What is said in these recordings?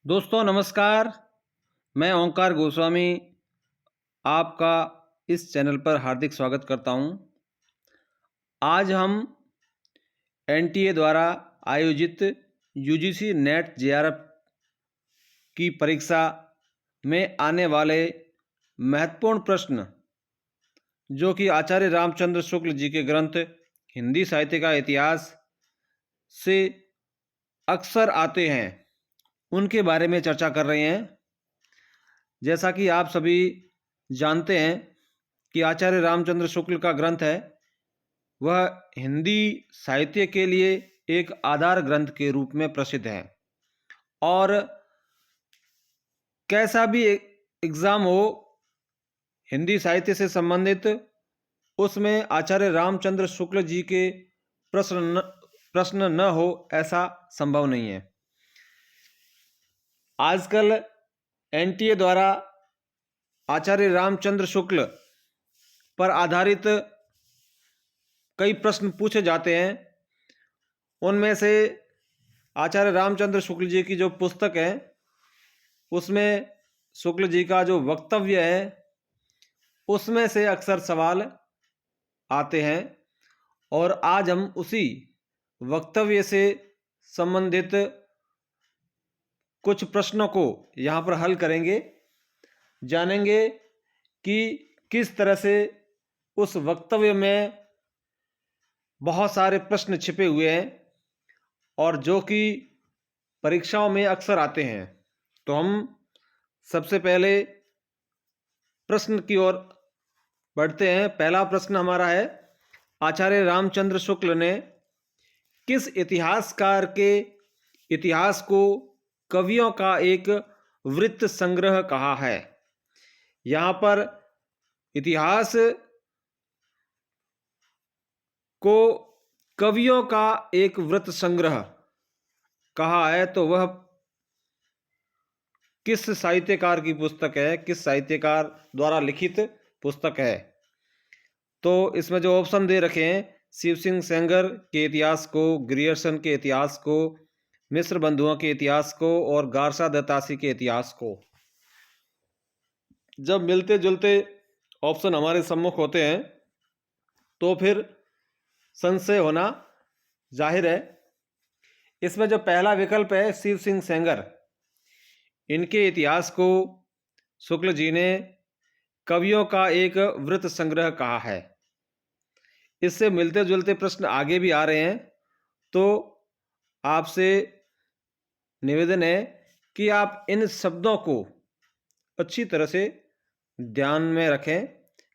दोस्तों नमस्कार। मैं ओंकार गोस्वामी आपका इस चैनल पर हार्दिक स्वागत करता हूं। आज हम एनटीए द्वारा आयोजित यूजीसी नेट जेआरएफ की परीक्षा में आने वाले महत्वपूर्ण प्रश्न जो कि आचार्य रामचंद्र शुक्ल जी के ग्रंथ हिंदी साहित्य का इतिहास से अक्सर आते हैं उनके बारे में चर्चा कर रहे हैं। जैसा कि आप सभी जानते हैं कि आचार्य रामचंद्र शुक्ल का ग्रंथ है वह हिंदी साहित्य के लिए एक आधार ग्रंथ के रूप में प्रसिद्ध है और कैसा भी एग्ज़ाम हो हिंदी साहित्य से संबंधित उसमें आचार्य रामचंद्र शुक्ल जी के प्रश्न न हो ऐसा संभव नहीं है। आजकल एनटीए द्वारा आचार्य रामचंद्र शुक्ल पर आधारित कई प्रश्न पूछे जाते हैं। उनमें से आचार्य रामचंद्र शुक्ल जी की जो पुस्तक है उसमें शुक्ल जी का जो वक्तव्य है उसमें से अक्सर सवाल आते हैं और आज हम उसी वक्तव्य से संबंधित कुछ प्रश्नों को यहाँ पर हल करेंगे, जानेंगे कि किस तरह से उस वक्तव्य में बहुत सारे प्रश्न छिपे हुए हैं और जो कि परीक्षाओं में अक्सर आते हैं। तो हम सबसे पहले प्रश्न की ओर बढ़ते हैं। पहला प्रश्न हमारा है, आचार्य रामचंद्र शुक्ल ने किस इतिहासकार के इतिहास को कवियों का एक वृत्त संग्रह कहा है? यहाँ पर इतिहास को कवियों का एक वृत्त संग्रह कहा है तो वह किस साहित्यकार की पुस्तक है, किस साहित्यकार द्वारा लिखित पुस्तक है? तो इसमें जो ऑप्शन दे रखे हैं, शिव सिंह सेंगर के इतिहास को, ग्रियर्सन के इतिहास को, मिस्र बंधुओं के इतिहास को और गारसा दत्तासी के इतिहास को। जब मिलते जुलते ऑप्शन हमारे सम्मुख होते हैं तो फिर संशय होना जाहिर है। इसमें जो पहला विकल्प है शिव सिंह सेंगर, इनके इतिहास को शुक्ल जी ने कवियों का एक वृत्त संग्रह कहा है। इससे मिलते जुलते प्रश्न आगे भी आ रहे हैं तो आपसे निवेदन है कि आप इन शब्दों को अच्छी तरह से ध्यान में रखें।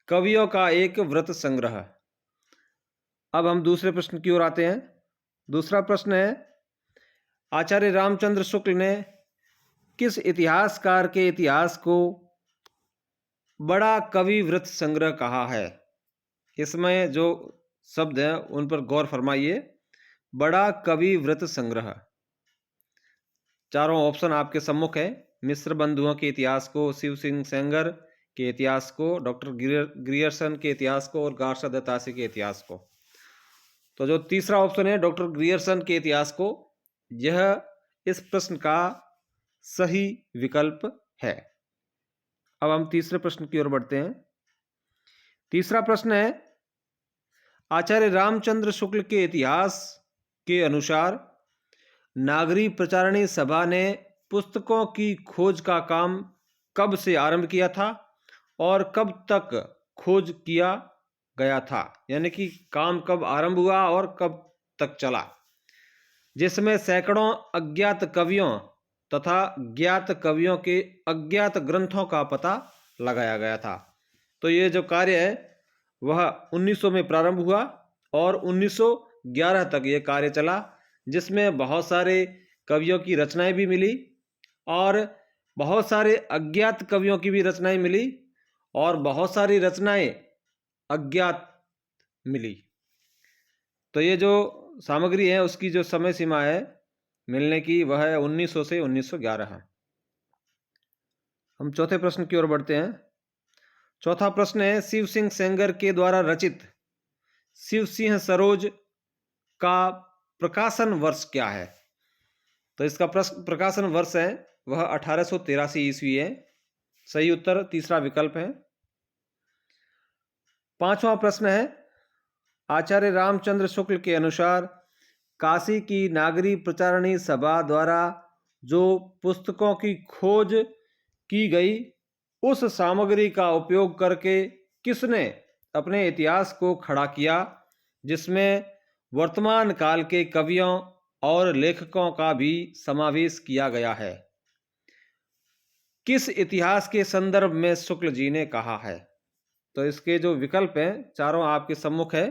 कवियों का एक वृत्त संग्रह। अब हम दूसरे प्रश्न की ओर आते हैं। दूसरा प्रश्न है, आचार्य रामचंद्र शुक्ल ने किस इतिहासकार के इतिहास को बड़ा कवि वृत्त संग्रह कहा है? इसमें जो शब्द हैं उन पर गौर फरमाइए। बड़ा कवि वृत्त संग्रह। चारों ऑप्शन आपके सम्मुख है। मिस्र बंधुओं के इतिहास को, शिव सिंह सेंगर के इतिहास को, डॉक्टर ग्रियर्सन के इतिहास को और गारसा दत्तासी के इतिहास को। तो जो तीसरा ऑप्शन है डॉक्टर ग्रियर्सन के इतिहास को, यह इस प्रश्न का सही विकल्प है। अब हम तीसरे प्रश्न की ओर बढ़ते हैं। तीसरा प्रश्न है, आचार्य रामचंद्र शुक्ल के इतिहास के अनुसार नागरी प्रचारणी सभा ने पुस्तकों की खोज का काम कब से आरंभ किया था और कब तक खोज किया गया था? यानी कि काम कब आरंभ हुआ और कब तक चला, जिसमें सैकड़ों अज्ञात कवियों तथा ज्ञात कवियों के अज्ञात ग्रंथों का पता लगाया गया था। तो ये जो कार्य है वह 1900 में प्रारंभ हुआ और 1911 तक ये कार्य चला, जिसमें बहुत सारे कवियों की रचनाएं भी मिली और बहुत सारे अज्ञात कवियों की भी रचनाएं मिली और बहुत सारी रचनाएं अज्ञात मिली। तो ये जो सामग्री है उसकी जो समय सीमा है मिलने की वह है 1900 से 1911 है। हम चौथे प्रश्न की ओर बढ़ते हैं। चौथा प्रश्न है, शिव सिंह सेंगर के द्वारा रचित शिव सिंह सरोज का प्रकाशन वर्ष क्या है? तो इसका प्रकाशन वर्ष है वह 1883 ईस्वी है। सही उत्तर तीसरा विकल्प है। पांचवा प्रश्न है, आचार्य रामचंद्र शुक्ल के अनुसार काशी की नागरी प्रचारणी सभा द्वारा जो पुस्तकों की खोज की गई उस सामग्री का उपयोग करके किसने अपने इतिहास को खड़ा किया, जिसमें वर्तमान काल के कवियों और लेखकों का भी समावेश किया गया है। किस इतिहास के संदर्भ में शुक्ल जी ने कहा है? तो इसके जो विकल्प हैं चारों आपके सम्मुख है।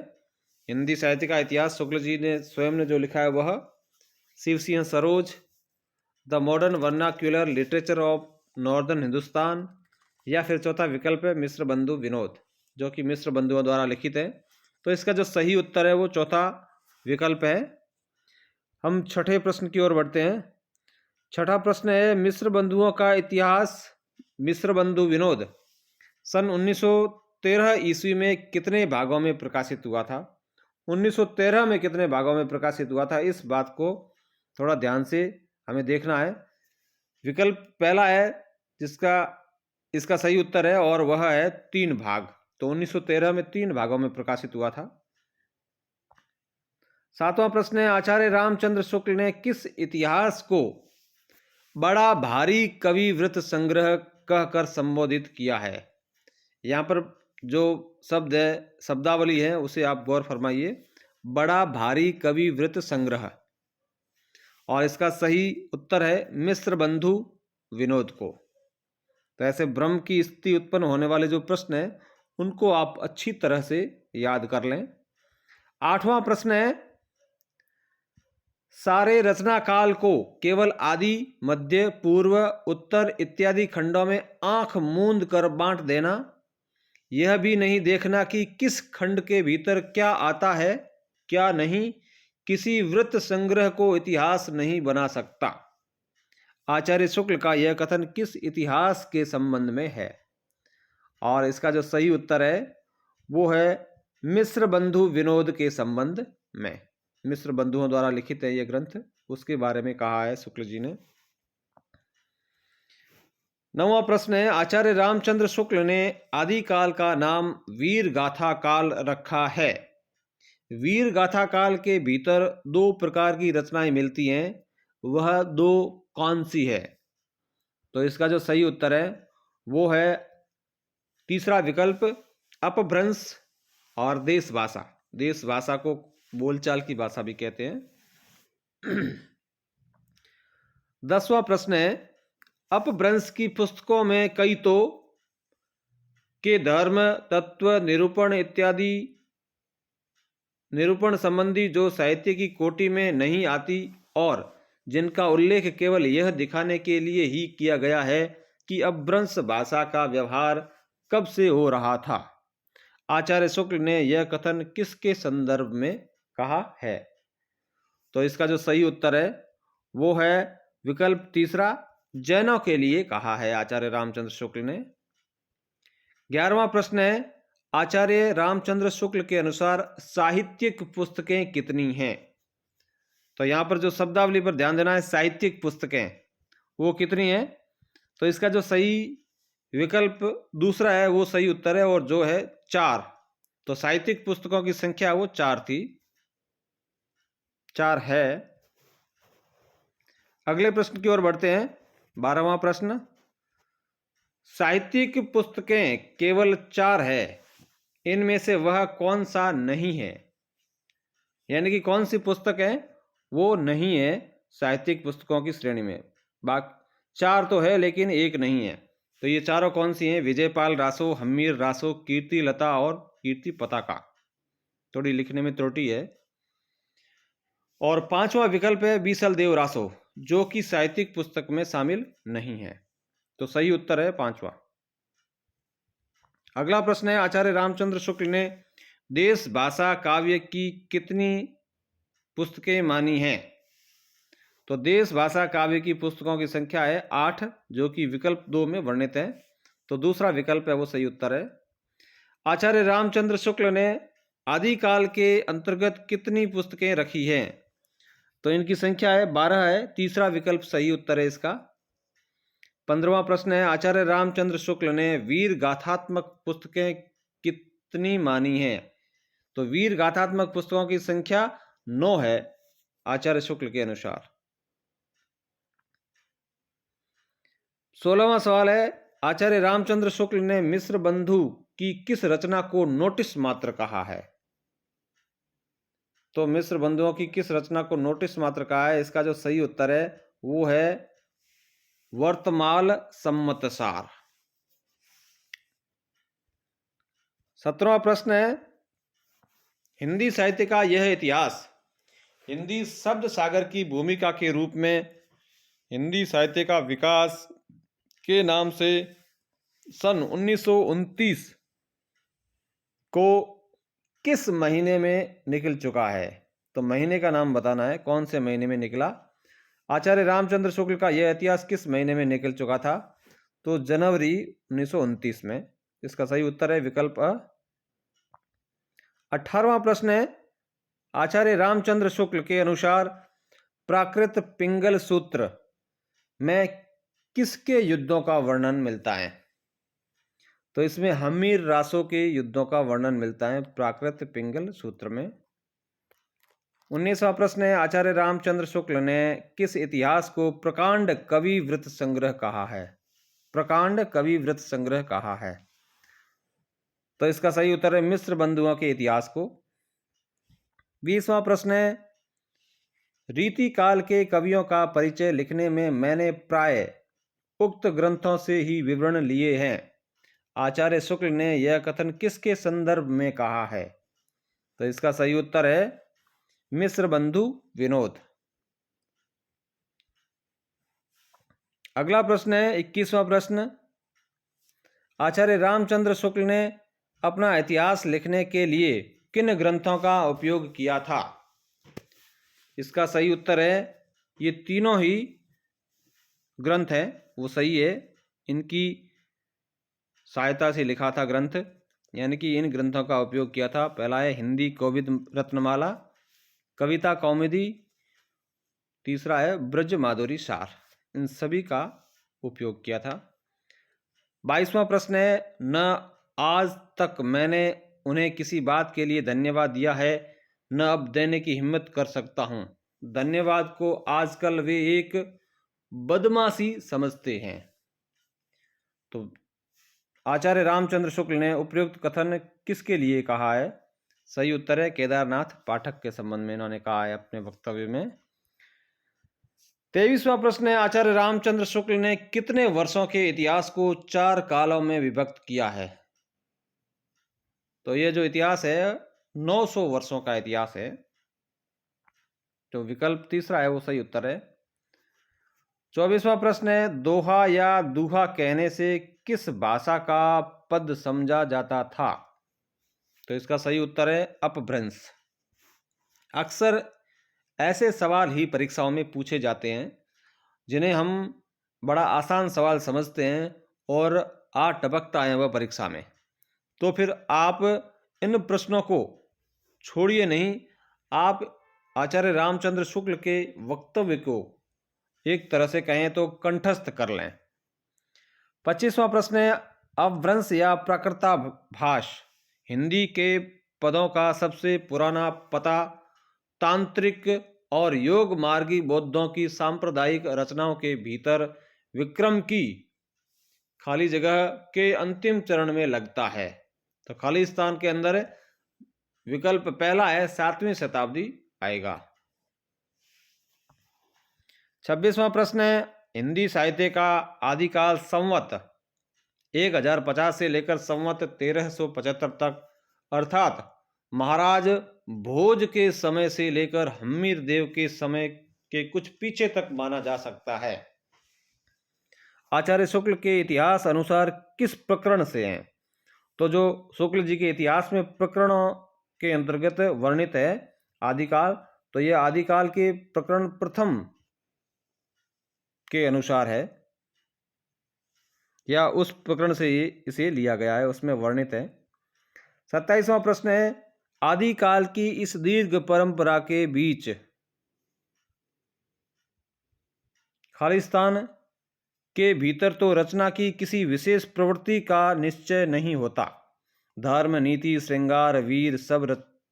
हिंदी साहित्य का इतिहास शुक्ल जी ने स्वयं ने जो लिखा है वह, Shiv Singh Saroj, the modern vernacular literature of northern Hindustan, या फिर चौथा विकल्प है मिश्र बंधु विनोद, जो कि मिश्र बंधुओं द्वारा लिखित है। तो इसका जो सही उत्तर है वो चौथा विकल्प है। हम छठे प्रश्न की ओर बढ़ते हैं। छठा प्रश्न है, मिश्र बंधुओं का इतिहास मिश्र बंधु विनोद सन 1913 ईस्वी में कितने भागों में प्रकाशित हुआ था? 1913 में कितने भागों में प्रकाशित हुआ था, इस बात को थोड़ा ध्यान से हमें देखना है। विकल्प पहला है जिसका इसका सही उत्तर है और वह है 3 भाग। तो 1913 में 3 भागों में प्रकाशित हुआ था। सातवां प्रश्न है, आचार्य रामचंद्र शुक्ल ने किस इतिहास को बड़ा भारी कवि वृत्त संग्रह कहकर संबोधित किया है? यहाँ पर जो शब्द है, शब्दावली है, उसे आप गौर फरमाइए। बड़ा भारी कवि वृत्त संग्रह, और इसका सही उत्तर है मिश्र बंधु विनोद को। तो ऐसे ब्रह्म की स्थिति उत्पन्न होने वाले जो प्रश्न है उनको आप अच्छी तरह से याद कर लें। आठवां प्रश्न है, सारे रचना काल को केवल आदि, मध्य, पूर्व, उत्तर इत्यादि खंडों में आंख मूंद कर बांट देना, यह भी नहीं देखना कि किस खंड के भीतर क्या आता है क्या नहीं, किसी वृत्त संग्रह को इतिहास नहीं बना सकता। आचार्य शुक्ल का यह कथन किस इतिहास के संबंध में है? और इसका जो सही उत्तर है वो है मिश्र बंधु विनोद के संबंध में। मिश्र बंधुओं द्वारा लिखित है यह ग्रंथ, उसके बारे में कहा है शुक्ल जी ने। नौवां प्रश्न है, आचार्य रामचंद्र शुक्ल ने आदिकाल का नाम वीर गाथा काल रखा है। वीर गाथा काल के भीतर 2 प्रकार की रचनाएं मिलती हैं, वह 2 कौन सी है? तो इसका जो सही उत्तर है वो है तीसरा विकल्प, अपभ्रंश और देश भाषा। देश भाषा को बोलचाल की भाषा भी कहते हैं। 10वां प्रश्न है, अपभ्रंश की पुस्तकों में कई तो के धर्म, तत्व, निरूपण इत्यादि निरूपण संबंधी जो साहित्य की कोटि में नहीं आती और जिनका उल्लेख केवल यह दिखाने के लिए ही किया गया है कि अपभ्रंश भाषा का व्यवहार कब से हो रहा था। आचार्य शुक्ल ने यह कथन किसके संदर्भ में कहा है? तो इसका जो सही उत्तर है वो है विकल्प तीसरा, जैनों के लिए कहा है आचार्य रामचंद्र शुक्ल ने। 11वां प्रश्न है, आचार्य रामचंद्र शुक्ल के अनुसार साहित्यिक पुस्तकें कितनी हैं? तो यहां पर जो शब्दावली पर ध्यान देना है, साहित्यिक पुस्तकें वो कितनी हैं? तो इसका जो सही विकल्प दूसरा है वो सही उत्तर है, और जो है 4। तो साहित्यिक पुस्तकों की संख्या वो 4 थी, 4 है। अगले प्रश्न की ओर बढ़ते हैं। 12वां प्रश्न, साहित्यिक पुस्तकें केवल 4 है, इनमें से वह कौन सा नहीं है? यानी कि कौन सी पुस्तक है वो नहीं है साहित्यिक पुस्तकों की श्रेणी में। बाकी 4 तो है लेकिन एक नहीं है। तो ये चारों कौन सी हैं? विजयपाल रासो, हम्मीर रासो, कीर्ति लता और कीर्ति पताका। थोड़ी लिखने में त्रुटि है। और 5वां विकल्प है बीसल देव रासो, जो कि साहित्यिक पुस्तक में शामिल नहीं है। तो सही उत्तर है 5वां। अगला प्रश्न है, आचार्य रामचंद्र शुक्ल ने देश भाषा काव्य की कितनी पुस्तकें मानी हैं? तो देश भाषा काव्य की पुस्तकों की संख्या है 8, जो कि विकल्प 2 में वर्णित है। तो दूसरा विकल्प है वो सही उत्तर है। आचार्य रामचंद्र शुक्ल ने आदिकाल के अंतर्गत कितनी पुस्तकें रखी हैं? तो इनकी संख्या है 12 है। तीसरा विकल्प सही उत्तर है इसका। 15वां प्रश्न है, आचार्य रामचंद्र शुक्ल ने वीर गाथात्मक पुस्तकें कितनी मानी हैं? तो वीर गाथात्मक पुस्तकों की संख्या 9 है आचार्य शुक्ल के अनुसार। 16वां सवाल है, आचार्य रामचंद्र शुक्ल ने मिश्र बंधु की किस रचना को नोटिस मात्र कहा है? तो मिश्र बंधुओं की किस रचना को नोटिस मात्र कहा है? इसका जो सही उत्तर है वो है वर्तमान सम्मतसार। 17वां प्रश्न है, हिंदी साहित्य का यह इतिहास हिंदी शब्द सागर की भूमिका के रूप में हिंदी साहित्य का विकास के नाम से सन 1929 को किस महीने में निकल चुका है? तो महीने का नाम बताना है, कौन से महीने में निकला। आचार्य रामचंद्र शुक्ल का यह इतिहास किस महीने में निकल चुका था? तो जनवरी 1929 में। इसका सही उत्तर है विकल्प अ। 18वां प्रश्न है, आचार्य रामचंद्र शुक्ल के अनुसार प्राकृत पिंगल सूत्र में किसके युद्धों का वर्णन मिलता है? तो इसमें हम्मीर रासों के युद्धों का वर्णन मिलता है प्राकृत पिंगल सूत्र में। 19वां प्रश्न है, आचार्य रामचंद्र शुक्ल ने किस इतिहास को प्रकांड कवि वृत्त संग्रह कहा है? प्रकांड कवि वृत्त संग्रह कहा है। तो इसका सही उत्तर है मिश्र बंधुओं के इतिहास को। 20वां प्रश्न है, रीति काल के कवियों का परिचय लिखने में मैंने प्राय उक्त ग्रंथों से ही विवरण लिए हैं। आचार्य शुक्ल ने यह कथन किसके संदर्भ में कहा है? तो इसका सही उत्तर है मिश्र बंधु विनोद। अगला प्रश्न है 21वां प्रश्न, आचार्य रामचंद्र शुक्ल ने अपना इतिहास लिखने के लिए किन ग्रंथों का उपयोग किया था? इसका सही उत्तर है ये तीनों ही ग्रंथ हैं वो सही है, इनकी सहायता से लिखा था ग्रंथ, यानी कि इन ग्रंथों का उपयोग किया था। पहला है हिंदी कोविद रत्नमाला, कविता कौमुदी, तीसरा है ब्रज माधुरी सार। इन सभी का उपयोग किया था। 22वां प्रश्न है, न आज तक मैंने उन्हें किसी बात के लिए धन्यवाद दिया है, न अब देने की हिम्मत कर सकता हूं। धन्यवाद को आजकल वे एक बदमाशी समझते हैं। तो आचार्य रामचंद्र शुक्ल ने उपयुक्त कथन किसके लिए कहा है? सही उत्तर है केदारनाथ पाठक के संबंध में इन्होंने कहा है अपने वक्तव्य में। 23वां प्रश्न है, आचार्य रामचंद्र शुक्ल ने कितने वर्षों के इतिहास को 4 कालों में विभक्त किया है? तो ये जो इतिहास है 900 वर्षों का इतिहास है। तो विकल्प तीसरा है वो सही उत्तर है। 24वां प्रश्न है, दोहा या दूहा कहने से किस भाषा का पद समझा जाता था? तो इसका सही उत्तर है अपभ्रंश। अक्सर ऐसे सवाल ही परीक्षाओं में पूछे जाते हैं जिन्हें हम बड़ा आसान सवाल समझते हैं और आ टपकता है वह परीक्षा में। तो फिर आप इन प्रश्नों को छोड़िए नहीं, आप आचार्य रामचंद्र शुक्ल के वक्तव्य को एक तरह से कहें तो कंठस्थ कर लें। 25वां प्रश्न है, अपभ्रंश या प्राकृताभास हिंदी के पदों का सबसे पुराना पता तांत्रिक और योग मार्गी बौद्धों की सांप्रदायिक रचनाओं के भीतर विक्रम की खाली जगह के अंतिम चरण में लगता है। तो खाली स्थान के अंदर विकल्प पहला है 7वीं शताब्दी आएगा। 26वां प्रश्न है, हिंदी साहित्य का आदिकाल संवत 1050 से लेकर संवत 1375 तक अर्थात महाराज भोज के समय से लेकर हम्मीर देव के समय के कुछ पीछे तक माना जा सकता है। आचार्य शुक्ल के इतिहास अनुसार किस प्रकरण से हैं? तो जो शुक्ल जी के इतिहास में प्रकरणों के अंतर्गत वर्णित है आदिकाल, तो यह आदिकाल के प्रकरण प्रथम के अनुसार है या उस प्रकरण से इसे लिया गया है, उसमें वर्णित है। 27वां प्रश्न है, आदिकाल की इस दीर्घ परंपरा के बीच खालिस्तान के भीतर तो रचना की किसी विशेष प्रवृत्ति का निश्चय नहीं होता। धर्म, नीति, श्रृंगार, वीर सब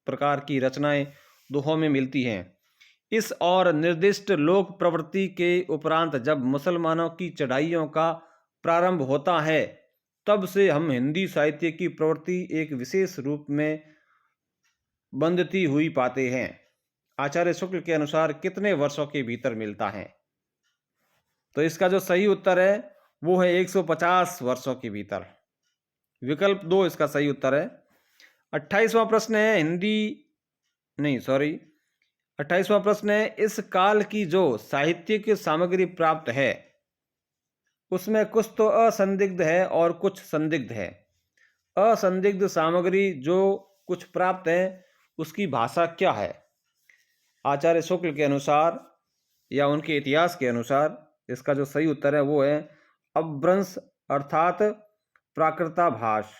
प्रकार की रचनाएं दोहों में मिलती हैं। इस और निर्दिष्ट लोक प्रवृत्ति के उपरांत जब मुसलमानों की चढ़ाइयों का प्रारंभ होता है, तब से हम हिंदी साहित्य की प्रवृत्ति एक विशेष रूप में बंधती हुई पाते हैं। आचार्य शुक्ल के अनुसार कितने वर्षों के भीतर मिलता है? तो इसका जो सही उत्तर है वो है 150 वर्षों के भीतर। विकल्प 2 इसका सही उत्तर है। 28वां प्रश्न है 28वां प्रश्न है, इस काल की जो साहित्यिक सामग्री प्राप्त है उसमें कुछ तो असंदिग्ध है और कुछ संदिग्ध है। असंदिग्ध सामग्री जो कुछ प्राप्त है उसकी भाषा क्या है? आचार्य शुक्ल के अनुसार या उनके इतिहास के अनुसार इसका जो सही उत्तर है वो है अपभ्रंश अर्थात प्राकृताभास।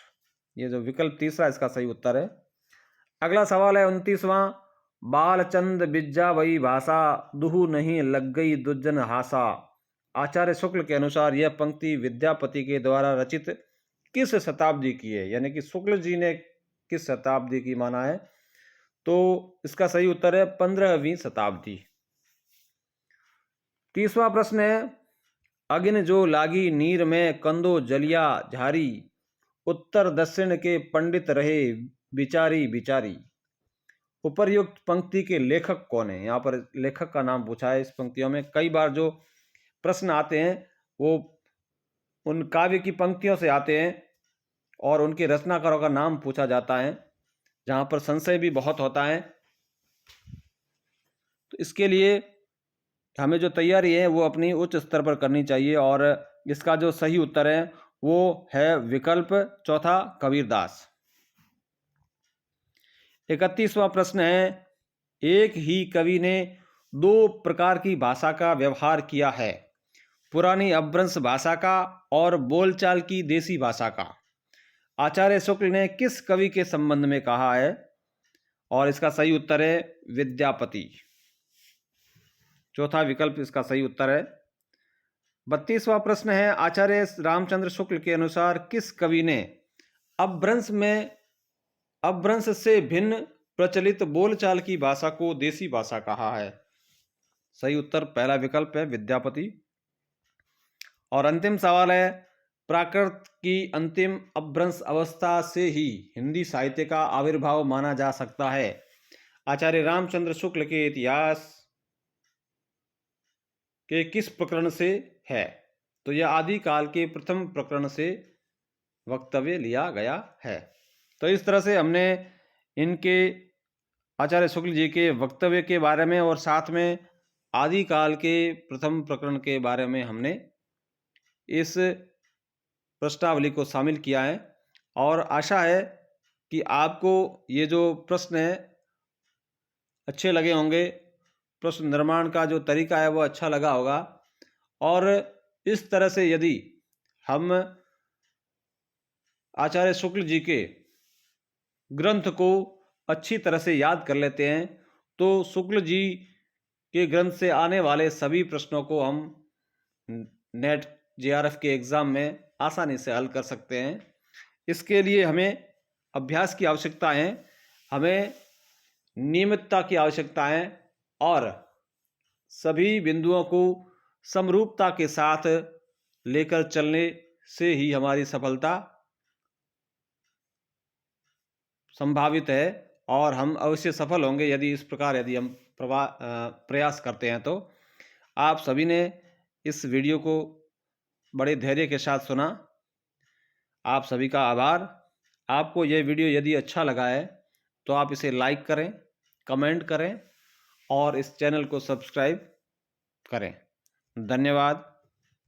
ये जो विकल्प तीसरा इसका सही उत्तर है। अगला सवाल है 29वां, बालचंद बिज्जा वही भाषा दुहु नहीं लग गई दुज्जन हासा। आचार्य शुक्ल के अनुसार यह पंक्ति विद्यापति के द्वारा रचित किस शताब्दी की है? यानी कि शुक्ल जी ने किस शताब्दी की माना है? तो इसका सही उत्तर है 15वीं शताब्दी। 30वां प्रश्न है, अगिन जो लागी नीर में कंदो जलिया झारी उत्तर दक्षिण के पंडित रहे बिचारी बिचारी। उपर्युक्त पंक्ति के लेखक कौन है? यहाँ पर लेखक का नाम पूछा है। इस पंक्तियों में कई बार जो प्रश्न आते हैं वो उन काव्य की पंक्तियों से आते हैं और उनके रचनाकारों का नाम पूछा जाता है, जहाँ पर संशय भी बहुत होता है। तो इसके लिए हमें जो तैयारी है वो अपनी उच्च स्तर पर करनी चाहिए और इसका जो सही उत्तर है वो है विकल्प चौथा कबीरदास। 31वां प्रश्न है, एक ही कवि ने दो प्रकार की भाषा का व्यवहार किया है, पुरानी अपभ्रंश भाषा का और बोलचाल की देसी भाषा का। आचार्य शुक्ल ने किस कवि के संबंध में कहा है? और इसका सही उत्तर है विद्यापति। चौथा विकल्प इसका सही उत्तर है। 32वां प्रश्न है, आचार्य रामचंद्र शुक्ल के अनुसार किस कवि ने अपभ्रंश से भिन्न प्रचलित बोलचाल की भाषा को देसी भाषा कहा है? सही उत्तर पहला विकल्प है विद्यापति। और अंतिम सवाल है, प्राकृत की अंतिम अपभ्रंश अवस्था से ही हिंदी साहित्य का आविर्भाव माना जा सकता है। आचार्य रामचंद्र शुक्ल के इतिहास के किस प्रकरण से है? तो यह आदिकाल के प्रथम प्रकरण से वक्तव्य लिया गया है। तो इस तरह से हमने इनके आचार्य शुक्ल जी के वक्तव्य के बारे में और साथ में आदिकाल के प्रथम प्रकरण के बारे में हमने इस प्रश्नावली को शामिल किया है। और आशा है कि आपको ये जो प्रश्न है अच्छे लगे होंगे, प्रश्न निर्माण का जो तरीका है वो अच्छा लगा होगा। और इस तरह से यदि हम आचार्य शुक्ल जी के ग्रंथ को अच्छी तरह से याद कर लेते हैं तो शुक्ल जी के ग्रंथ से आने वाले सभी प्रश्नों को हम नेट जेआरएफ के एग्ज़ाम में आसानी से हल कर सकते हैं। इसके लिए हमें अभ्यास की आवश्यकता है, हमें नियमितता की आवश्यकता है और सभी बिंदुओं को समरूपता के साथ लेकर चलने से ही हमारी सफलता संभावित है और हम अवश्य सफल होंगे यदि इस प्रकार यदि हम प्रयास करते हैं। तो आप सभी ने इस वीडियो को बड़े धैर्य के साथ सुना, आप सभी का आभार। आपको यह वीडियो यदि अच्छा लगा है तो आप इसे लाइक करें, कमेंट करें और इस चैनल को सब्सक्राइब करें। धन्यवाद।